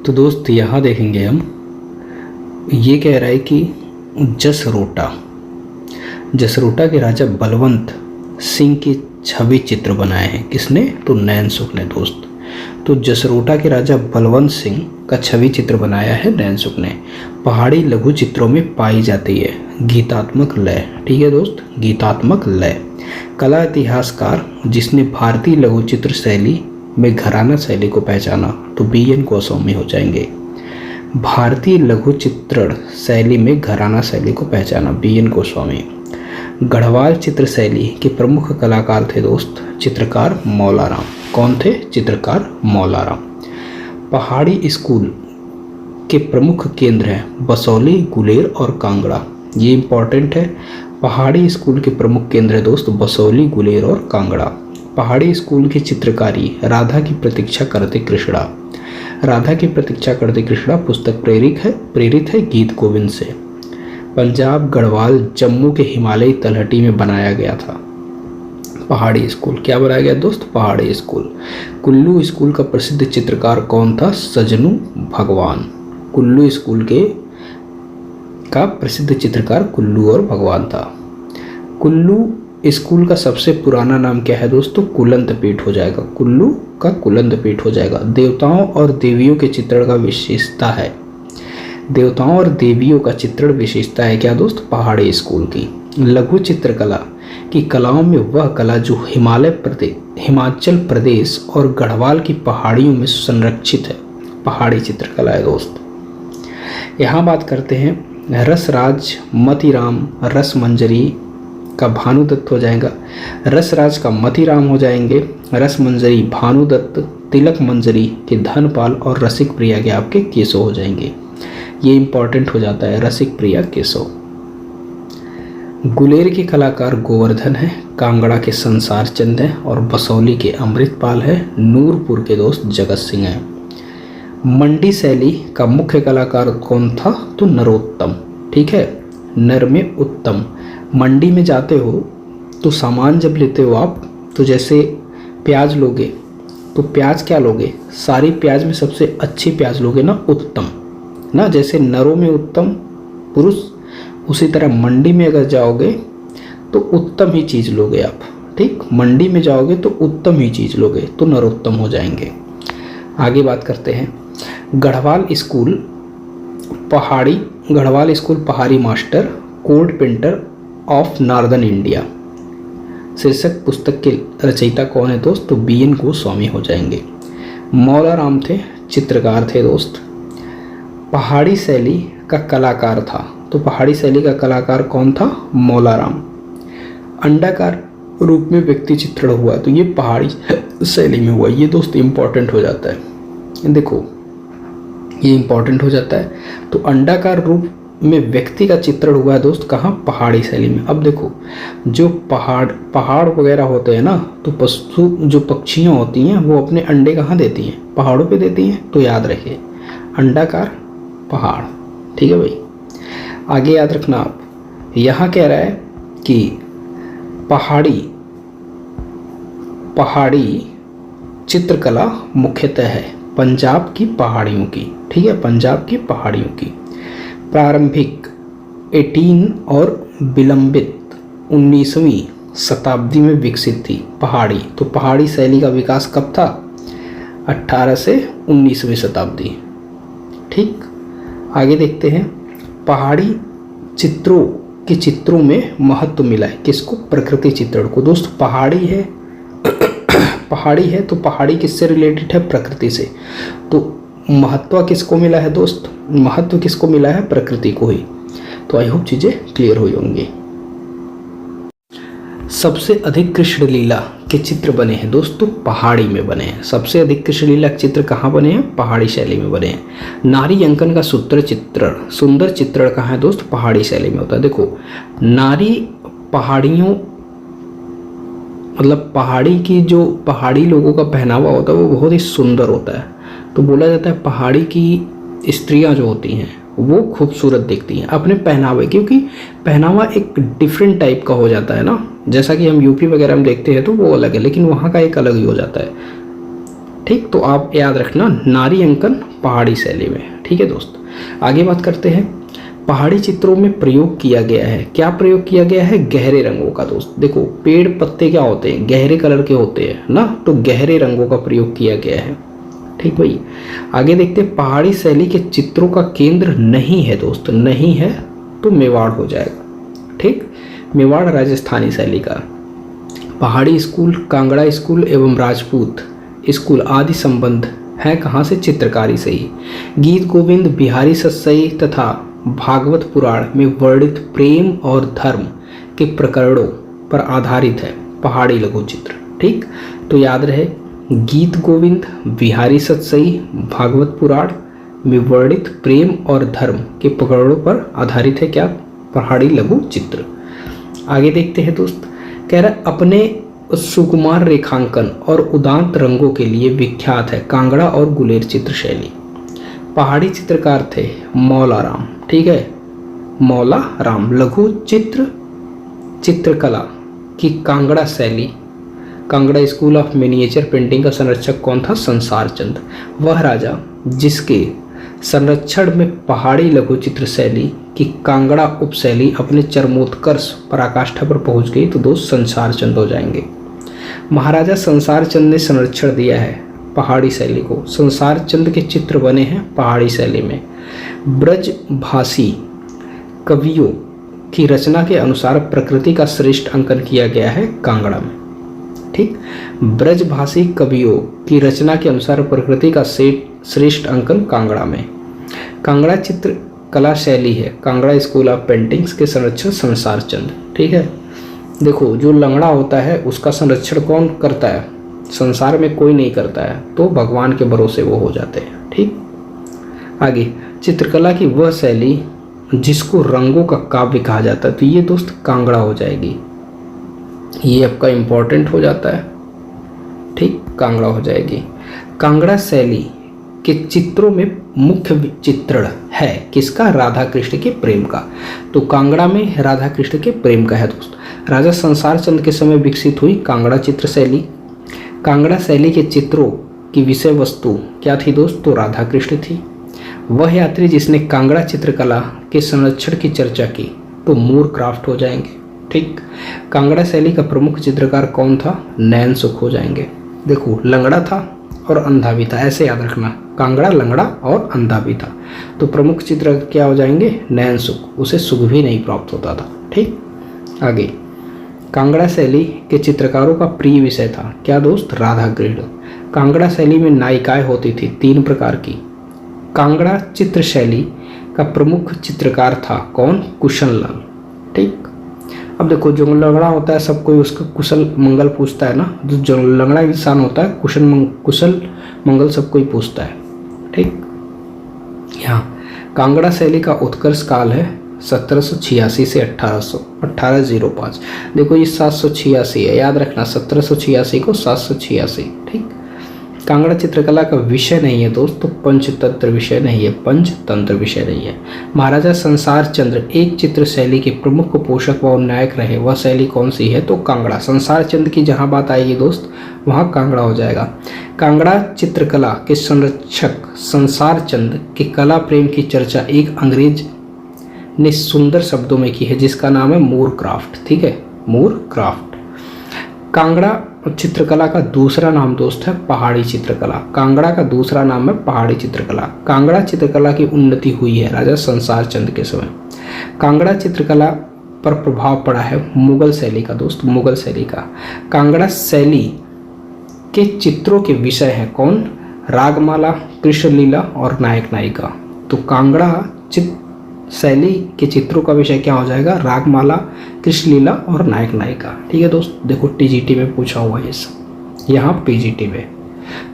तो दोस्त यहाँ देखेंगे हम, ये कह रहा है कि जसरोटा के राजा बलवंत सिंह की छवि चित्र बनाए हैं। किसने? तो नैन सुख ने दोस्त। तो जसरोटा के राजा बलवंत सिंह का छवि चित्र बनाया है नैन सुख ने। पहाड़ी लघु चित्रों में पाई जाती है गीतात्मक लय। ठीक है दोस्त, गीतात्मक लय। कला इतिहासकार जिसने भारतीय लघु चित्र शैली में घराना शैली को पहचाना, तो BN गोस्वामी हो जाएंगे। भारतीय लघु चित्रण शैली में घराना शैली को पहचाना, BN गोस्वामी। गढ़वाल चित्र शैली के प्रमुख कलाकार थे दोस्त चित्रकार मौलाराम। कौन थे? चित्रकार मौलाराम। पहाड़ी स्कूल के प्रमुख केंद्र हैं बसौली, गुलेर और कांगड़ा। ये इंपॉर्टेंट है। पहाड़ी स्कूल के प्रमुख केंद्र है दोस्त बसौली, गुलेर और कांगड़ा। पहाड़ी स्कूल की चित्रकारी राधा की प्रतीक्षा करते कृष्णा। राधा की प्रतीक्षा करते कृष्णा पुस्तक प्रेरित है गीत गोविंद से। पंजाब, गढ़वाल, जम्मू के हिमालयी तलहटी में बनाया गया था पहाड़ी स्कूल। क्या बनाया गया दोस्त? पहाड़ी स्कूल। कुल्लू स्कूल का प्रसिद्ध चित्रकार कौन था? सजनू भगवान। कुल्लू स्कूल का प्रसिद्ध चित्रकार कुल्लू और भगवान था। कुल्लू स्कूल का सबसे पुराना नाम क्या है दोस्तों? कुलंत पीठ हो जाएगा। कुल्लू का कुलंत पीठ हो जाएगा। देवताओं और देवियों के चित्रण का विशेषता है। देवताओं और देवियों का चित्रण विशेषता है क्या दोस्त? पहाड़ी स्कूल की। लघु चित्रकला की कलाओं में वह कला जो हिमाचल प्रदेश और गढ़वाल की पहाड़ियों में संरक्षित है, पहाड़ी चित्रकला है दोस्त। यहाँ बात करते हैं रसराज, मतीराम, रसमंजरी का भानुदत्त हो जाएगा। रसराज का मतीराम हो जाएंगे। रसमंजरी भानुदत्त, तिलक मंजरी के धनपाल और रसिक प्रिया के आपके केशव हो जाएंगे। ये इंपॉर्टेंट हो जाता है, रसिक प्रिया केशव। गुलेर के कलाकार गोवर्धन है, कांगड़ा के संसार चंद है और बसौली के अमृतपाल है। नूरपुर के दोस्त जगत सिंह है। मंडी शैली का मुख्य कलाकार कौन था? तो नरोत्तम। ठीक है, नर में उत्तम। मंडी में जाते हो तो सामान जब लेते हो आप, तो जैसे प्याज लोगे तो प्याज क्या लोगे? सारी प्याज में सबसे अच्छी प्याज लोगे ना, उत्तम ना। जैसे नरों में उत्तम पुरुष, उसी तरह मंडी में अगर जाओगे तो उत्तम ही चीज़ लोगे आप। ठीक, मंडी में जाओगे तो उत्तम ही चीज़ लोगे, तो नरोत्तम हो जाएंगे। आगे बात करते हैं गढ़वाल स्कूल पहाड़ी master, code painter of northern India शीर्षक पुस्तक के रचयिता कौन है दोस्त? तो BN गोस्वामी हो जाएंगे। मौलाराम थे, चित्रकार थे दोस्त। पहाड़ी शैली का कलाकार था, तो पहाड़ी शैली का कलाकार कौन था? मौलाराम। अंडाकार रूप में व्यक्ति चित्रण हुआ, तो ये पहाड़ी शैली में हुआ। ये दोस्त इंपॉर्टेंट हो जाता है, देखो ये इंपॉर्टेंट हो जाता है। तो अंडाकार रूप में व्यक्ति का चित्रण हुआ है दोस्त, कहाँ? पहाड़ी शैली में। अब देखो, जो पहाड़ वगैरह होते हैं ना, तो पशु जो पक्षियाँ होती हैं वो अपने अंडे कहाँ देती हैं? पहाड़ों पे देती हैं। तो याद रखिए अंडाकार पहाड़। ठीक है भाई, आगे याद रखना आप। यहाँ कह रहा है कि पहाड़ी चित्रकला मुख्यतः है पंजाब की पहाड़ियों की। ठीक है, पंजाब की पहाड़ियों की। प्रारंभिक 18 और विलंबित 19वीं शताब्दी में विकसित थी पहाड़ी। तो पहाड़ी शैली का विकास कब था? 18 से 19वीं शताब्दी। ठीक, आगे देखते हैं। पहाड़ी चित्रों में महत्व मिला है किसको? प्रकृति चित्रण को दोस्त। पहाड़ी है तो पहाड़ी किससे रिलेटेड है? प्रकृति से। तो महत्व किसको मिला है दोस्त? महत्व किसको मिला है? प्रकृति को ही। तो आई होप चीजें क्लियर हुई होंगी। सबसे अधिक कृष्णलीला के चित्र बने हैं दोस्तों पहाड़ी में बने हैं। सबसे अधिक कृष्णलीला के चित्र कहाँ बने हैं? पहाड़ी शैली में बने हैं। नारी अंकन का सुंदर चित्रण कहाँ है दोस्त? पहाड़ी शैली में होता है। देखो, नारी पहाड़ियों मतलब पहाड़ी की जो पहाड़ी लोगों का पहनावा होता है वो बहुत ही सुंदर होता है। तो बोला जाता है पहाड़ी की स्त्रियां जो होती हैं वो खूबसूरत दिखती हैं अपने पहनावे, क्योंकि पहनावा एक डिफरेंट टाइप का हो जाता है ना। जैसा कि हम यूपी वगैरह में देखते हैं तो वो अलग है, लेकिन वहाँ का एक अलग ही हो जाता है। ठीक, तो आप याद रखना, नारी अंकन पहाड़ी शैली में। ठीक है दोस्त, आगे बात करते हैं। पहाड़ी चित्रों में प्रयोग किया गया है, क्या प्रयोग किया गया है? गहरे रंगों का। दोस्त देखो, पेड़ पत्ते क्या होते हैं? गहरे कलर के होते हैं ना, तो गहरे रंगों का प्रयोग किया गया है। ठीक भाई, आगे देखते हैं। पहाड़ी शैली के चित्रों का केंद्र नहीं है दोस्त, नहीं है तो मेवाड़ हो जाएगा। ठीक, मेवाड़ राजस्थानी शैली का। पहाड़ी स्कूल, कांगड़ा स्कूल एवं राजपूत स्कूल आदि संबंध है कहाँ से? चित्रकारी से ही। गीत गोविंद, बिहारी सत्सई तथा भागवत पुराण में वर्णित प्रेम और धर्म के प्रकरणों पर आधारित है पहाड़ी लघु चित्र। ठीक, तो याद रहे, गीत गोविंद, बिहारी सत्सई, भागवत पुराण में वर्णित प्रेम और धर्म के प्रकरणों पर आधारित है क्या? पहाड़ी लघु चित्र। आगे देखते हैं दोस्त, कह रहा है अपने सुकुमार रेखांकन और उदांत रंगों के लिए विख्यात है कांगड़ा और गुलेर चित्र शैली। पहाड़ी चित्रकार थे मौला राम। ठीक है, मौला राम। लघु चित्र चित्रकला की कांगड़ा शैली, Kangra school of miniature painting का संरक्षक कौन था? संसार चंद। वह राजा जिसके संरक्षण में पहाड़ी लघु चित्र शैली की कांगड़ा उपशैली अपने चरमोत्कर्ष पराकाष्ठा पर पहुंच गई तो दोस्त संसार चंद हो जाएंगे। महाराजा संसार चंद ने संरक्षण दिया है पहाड़ी शैली को। संसार चंद के चित्र बने हैं पहाड़ी शैली में। ब्रजभाषी कवियों की रचना के अनुसार प्रकृति का श्रेष्ठ अंकन किया गया है कांगड़ा में। ठीक, ब्रजभाषी कवियों की रचना के अनुसार प्रकृति का श्रेष्ठ अंकन कांगड़ा में। कांगड़ा चित्र कला शैली है कांगड़ा स्कूल ऑफ पेंटिंग्स के संरक्षक संसार चंद। ठीक है, देखो जो लंगड़ा होता है उसका संरक्षण कौन करता है? संसार में कोई नहीं करता है, तो भगवान के भरोसे वो हो जाते हैं। ठीक, आगे चित्रकला की वह शैली जिसको रंगों का काव्य कहा जाता है, तो ये दोस्त कांगड़ा हो जाएगी। ये आपका इंपॉर्टेंट हो जाता है। ठीक, कांगड़ा हो जाएगी। कांगड़ा शैली के चित्रों में मुख्य चित्रण है किसका? राधा कृष्ण के प्रेम का। तो कांगड़ा में राधा कृष्ण के प्रेम का है दोस्त। राजा संसार चंद के समय विकसित हुई कांगड़ा चित्र शैली। कांगड़ा शैली के चित्रों की विषय वस्तु क्या थी दोस्त? तो राधा कृष्ण थी। वह यात्री जिसने कांगड़ा चित्रकला के संरक्षण की चर्चा की तो मूर क्राफ्ट हो जाएंगे। ठीक, कांगड़ा शैली का प्रमुख चित्रकार कौन था? नैन सुख हो जाएंगे। देखो, लंगड़ा था और अंधा भी था, ऐसे याद रखना। कांगड़ा लंगड़ा और अंधा भी था, तो प्रमुख चित्र क्या हो जाएंगे? नैन सुख। उसे सुख भी नहीं प्राप्त होता था। ठीक, आगे कांगड़ा शैली के चित्रकारों का प्रिय विषय था क्या दोस्त? राधा कृष्ण। कांगड़ा शैली में नायिकाएं होती थी 3 प्रकार की। कांगड़ा चित्र शैली का प्रमुख चित्रकार था कौन? कुशल लाल। ठीक, अब देखो जो लंगड़ा होता है सब कोई उसका कुशल मंगल पूछता है ना, जो लंगड़ा इंसान होता है कुशल मंगल सब कोई पूछता है। ठीक, यहाँ कांगड़ा शैली का उत्कर्ष काल है 1786 से 1805। देखो ये 786 है, याद रखना 1786 को 786। ठीक, कांगड़ा चित्रकला का विषय नहीं है दोस्त, तो पंचतंत्र विषय नहीं है, पंचतंत्र विषय नहीं है। महाराजा संसार चंद्र एक चित्र शैली के प्रमुख पोषक व नायक रहे, वह शैली कौन सी है? तो कांगड़ा। संसार चंद्र की जहां बात आएगी दोस्त वहां कांगड़ा हो जाएगा। कांगड़ा चित्रकला के संरक्षक संसार चंद के कला प्रेम की चर्चा एक अंग्रेज ने सुंदर शब्दों में की है जिसका नाम है मूर क्राफ्ट। ठीक है, मूर क्राफ्ट। कांगड़ा चित्रकला का दूसरा नाम दोस्त है पहाड़ी चित्रकला। कांगड़ा का दूसरा नाम है पहाड़ी चित्रकला। कांगड़ा चित्रकला की उन्नति हुई है राजा संसार चंद के समय। कांगड़ा चित्रकला पर प्रभाव पड़ा है मुगल शैली का दोस्त, मुगल शैली का। कांगड़ा शैली के चित्रों के विषय हैं कौन? रागमाला, कृष्णलीला और नायक नायिका। तो कांगड़ा चित्र शैली के चित्रों का विषय क्या हो जाएगा? रागमाला, कृष्णलीला और नायक नायिका। ठीक है दोस्त, देखो टीजीटी में पूछा हुआ है ये सब, यहाँ पीजीटी में।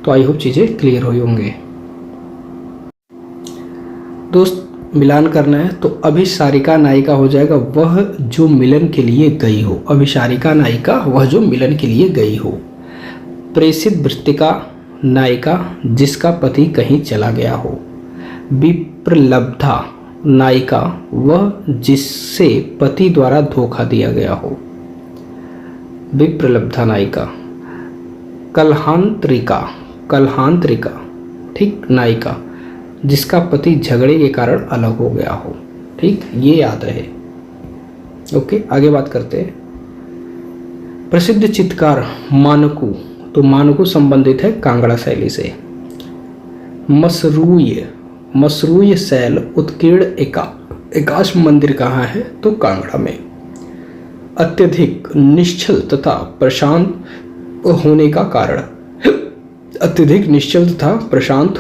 तो आई होप चीज़ें क्लियर हुई होंगे दोस्त। मिलान करना है तो अभिसारिका नायिका हो जाएगा वह जो मिलन के लिए गई हो। अभिसारिका नायिका वह जो मिलन के लिए गई हो। प्रेषित वृत्तिका नायिका जिसका पति कहीं चला गया हो। विप्रलब्धा नायिका वह जिससे पति द्वारा धोखा दिया गया हो। विप्रलब्धा नायिका। कलहांतरिका, कलहांतरिका ठीक नायिका जिसका पति झगड़े के कारण अलग हो गया हो। ठीक, ये याद रहे। ओके, आगे बात करते हैं। प्रसिद्ध चित्रकार मानकू, तो मानकू संबंधित है कांगड़ा शैली से। मसरूय शैल उत्कीर्ण एकाश मंदिर कहाँ है, तो कांगड़ा में। अत्यधिक निश्चल तथा प्रशांत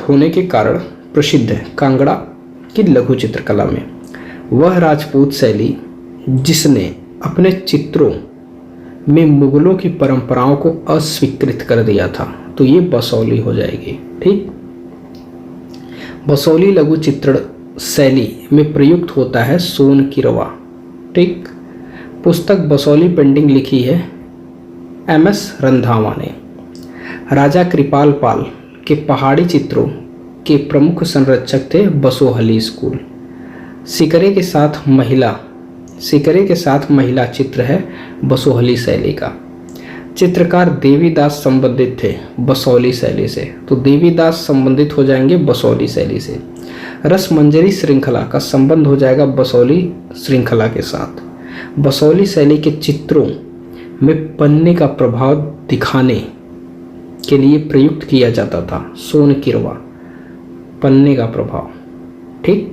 होने के कारण प्रसिद्ध है कांगड़ा की लघु चित्रकला में। वह राजपूत शैली जिसने अपने चित्रों में मुगलों की परंपराओं को अस्वीकृत कर दिया था, तो ये बसौली हो जाएगी। ठीक, बसौली लघु चित्रण शैली में प्रयुक्त होता है सोन किरवा। ठीक, पुस्तक बसौली पेंटिंग लिखी है MS रंधावा ने। राजा कृपाल पाल के पहाड़ी चित्रों के प्रमुख संरक्षक थे बसोहली स्कूल। सिकरे के साथ महिला चित्र है बसोहली शैली का। चित्रकार देवीदास संबंधित थे बसौली शैली से, तो देवीदास संबंधित हो जाएंगे बसौली शैली से। रसमंजरी श्रृंखला का संबंध हो जाएगा बसौली श्रृंखला के साथ। बसौली शैली के चित्रों में पन्ने का प्रभाव दिखाने के लिए प्रयुक्त किया जाता था सोन किरवा, पन्ने का प्रभाव। ठीक,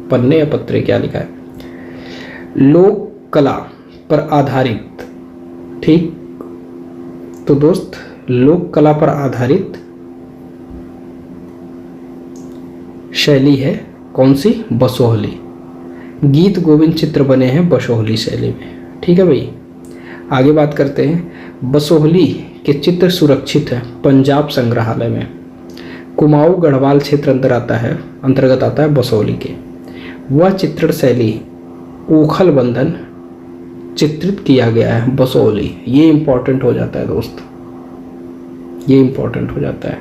पन्ने या पत्रे क्या लिखा है, लोक कला पर आधारित। ठीक, तो दोस्त लोक कला पर आधारित शैली है कौन सी, बसोहली। गीत गोविंद चित्र बने हैं बसोहली शैली में। ठीक है भाई, आगे बात करते हैं। बसोहली के चित्र सुरक्षित है पंजाब संग्रहालय में। कुमाऊं गढ़वाल क्षेत्र अंतर्गत आता है बसोहली के। वह चित्रण शैली ओखल बंधन चित्रित किया गया है बसोहली। ये इंपॉर्टेंट हो जाता है दोस्त, ये इंपॉर्टेंट हो जाता है।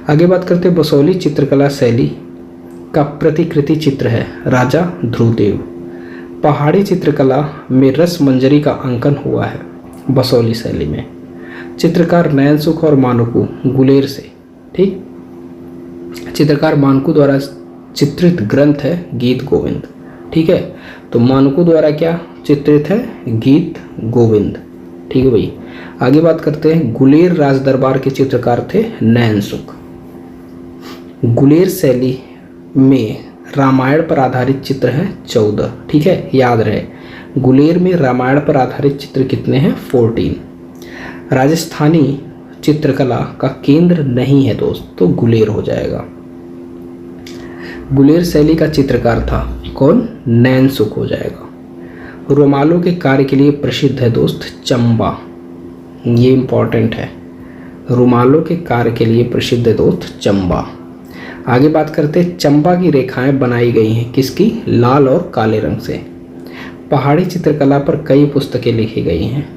आगे बात करते हैं। बसोहली चित्रकला शैली का प्रतिकृति चित्र है राजा ध्रुवदेव। पहाड़ी चित्रकला में रसमंजरी का अंकन हुआ है बसोहली शैली में। चित्रकार नयनसुख और मानकू गुलेर से। ठीक, चित्रकार मानकू द्वारा चित्रित ग्रंथ है गीत गोविंद। ठीक है, तो मानकू द्वारा क्या चित्रित है, गीत गोविंद। ठीक है भाई, आगे बात करते हैं। गुलेर राजदरबार के चित्रकार थे नयनसुख। गुलेर शैली में रामायण पर आधारित चित्र है 14। ठीक है, याद रहे गुलेर में रामायण पर आधारित चित्र कितने हैं, 14। राजस्थानी चित्रकला का केंद्र नहीं है दोस्त, तो गुलेर हो जाएगा। गुलेर शैली का चित्रकार था कौन, नैनसुख हो जाएगा। रुमालों के कार्य के लिए प्रसिद्ध है दोस्त चंबा, ये इंपॉर्टेंट है। रुमालों के कार्य के लिए प्रसिद्ध है दोस्त चंबा। आगे बात करते हैं। चंबा की रेखाएं बनाई गई हैं किसकी, लाल और काले रंग से। पहाड़ी चित्रकला पर कई पुस्तकें लिखी गई हैं,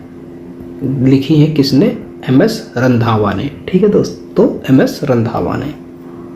लिखी हैं किसने, MS रंधावा ने। ठीक है दोस्त, तो MS रंधावा ने।